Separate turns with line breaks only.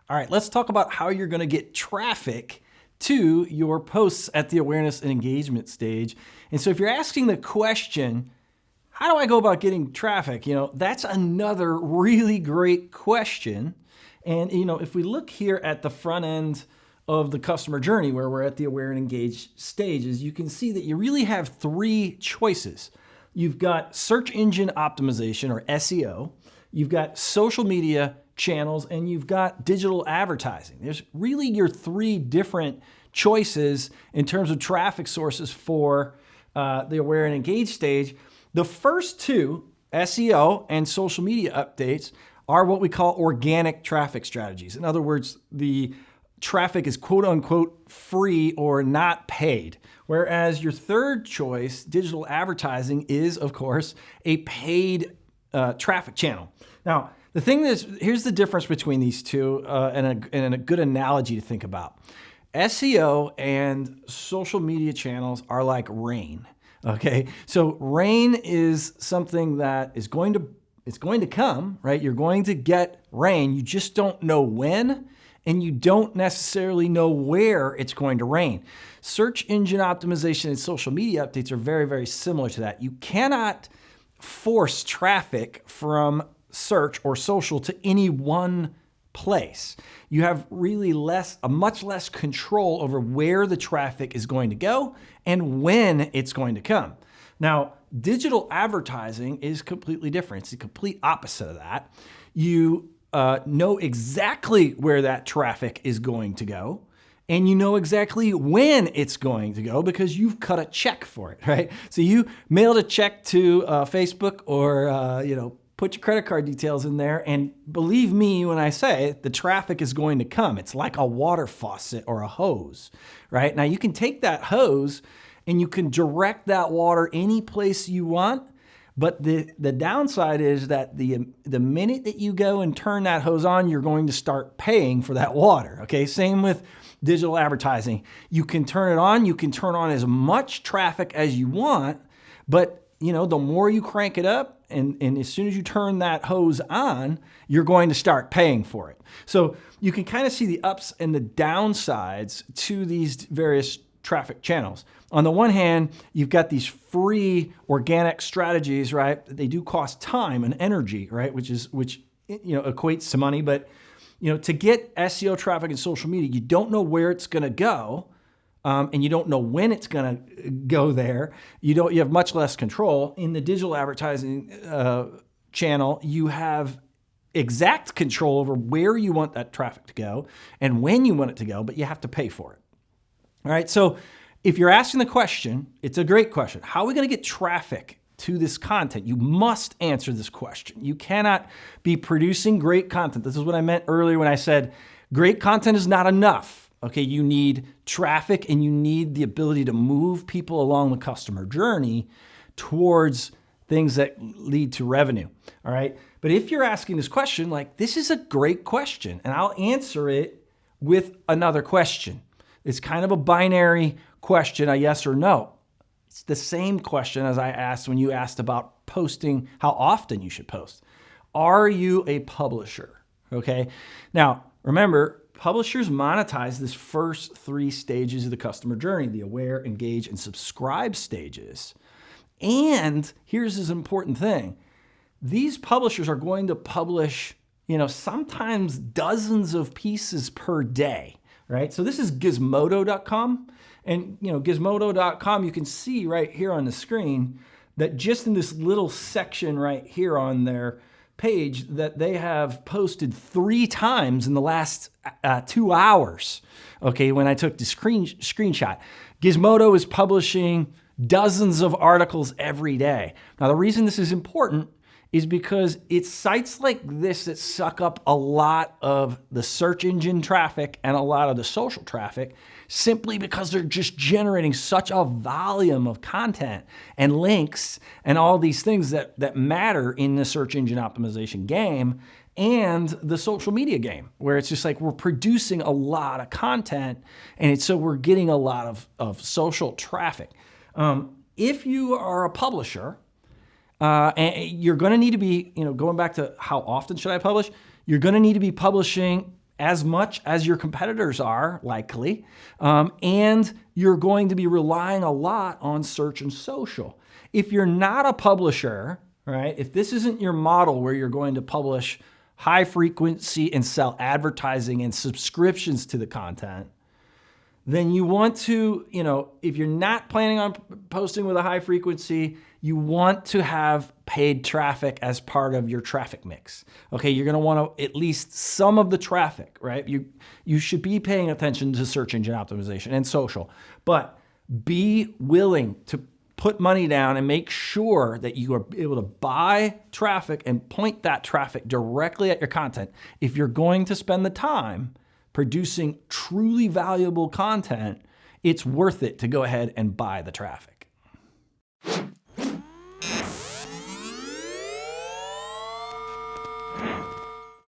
All right, let's talk about how you're going to get traffic to your posts at the awareness and engagement stage. And so if you're asking the question, how do I go about getting traffic? That's another really great question. And, if we look here at the front end of the customer journey where we're at the aware and engage stages, you can see that you really have three choices. You've got search engine optimization or SEO, you've got social media channels, and you've got digital advertising. There's really your three different choices in terms of traffic sources for the aware and engage stage. The first two, SEO and social media updates, are what we call organic traffic strategies. In other words, the traffic is quote unquote free or not paid. Whereas your third choice, digital advertising, is of course a paid traffic channel. Now, the thing is, here's the difference between these two and a good analogy to think about. SEO and social media channels are like rain. Okay, so rain is something that it's going to come, right? You're going to get rain. You just don't know when, and you don't necessarily know where it's going to rain. Search engine optimization and social media updates are very, very similar to that. You cannot force traffic from search or social to any one place. You have really much less control over where the traffic is going to go and when it's going to come. Now, digital advertising is completely different. It's the complete opposite of that. You know exactly where that traffic is going to go, and you know exactly when it's going to go because you've cut a check for it, right? So you mailed a check to Facebook or put your credit card details in there, and believe me when I say the traffic is going to come. It's like a water faucet or a hose, right? Now you can take that hose and you can direct that water any place you want, but the downside is that the minute that you go and turn that hose on, you're going to start paying for that water, okay? Same with digital advertising. You can turn it on, you can turn on as much traffic as you want, but the more you crank it up, and as soon as you turn that hose on, you're going to start paying for it. So you can kind of see the ups and the downsides to these various traffic channels. On the one hand, you've got these free organic strategies, right? They do cost time and energy, right? Which equates to money. But to get SEO traffic and social media, you don't know where it's going to go. And you don't know when it's going to go there. You have much less control. In the digital advertising channel, you have exact control over where you want that traffic to go and when you want it to go, but you have to pay for it. All right, so if you're asking the question, it's a great question. How are we going to get traffic to this content? You must answer this question. You cannot be producing great content. This is what I meant earlier when I said great content is not enough. Okay, you need traffic and you need the ability to move people along the customer journey towards things that lead to revenue. All right, but if you're asking this question, this is a great question, and I'll answer it with another question. It's kind of a binary question, a yes or no. It's the same question as I asked when you asked about posting, how often you should post. Are you a publisher? Okay, now remember, publishers monetize this first three stages of the customer journey, the aware, engage, and subscribe stages. And here's this important thing. These publishers are going to publish, sometimes dozens of pieces per day, right? So this is gizmodo.com. And, gizmodo.com, you can see right here on the screen that just in this little section right here on their page that they have posted 3 times in the last 2 hours. Okay, when I took the screenshot. Gizmodo is publishing dozens of articles every day. Now, the reason this is important is because it's sites like this that suck up a lot of the search engine traffic and a lot of the social traffic simply because they're just generating such a volume of content and links and all these things that matter in the search engine optimization game and the social media game, where it's just like we're producing a lot of content and so we're getting a lot of social traffic. If you are a publisher, and you're going to need to be, going back to how often should I publish? You're going to need to be publishing as much as your competitors are, likely, and you're going to be relying a lot on search and social. If you're not a publisher, right, if this isn't your model where you're going to publish high frequency and sell advertising and subscriptions to the content, then you want to, if you're not planning on posting with a high frequency, you want to have paid traffic as part of your traffic mix. Okay, you're gonna want to at least some of the traffic, right? You should be paying attention to search engine optimization and social, but be willing to put money down and make sure that you are able to buy traffic and point that traffic directly at your content if you're going to spend the time producing truly valuable content. It's worth it to go ahead and buy the traffic.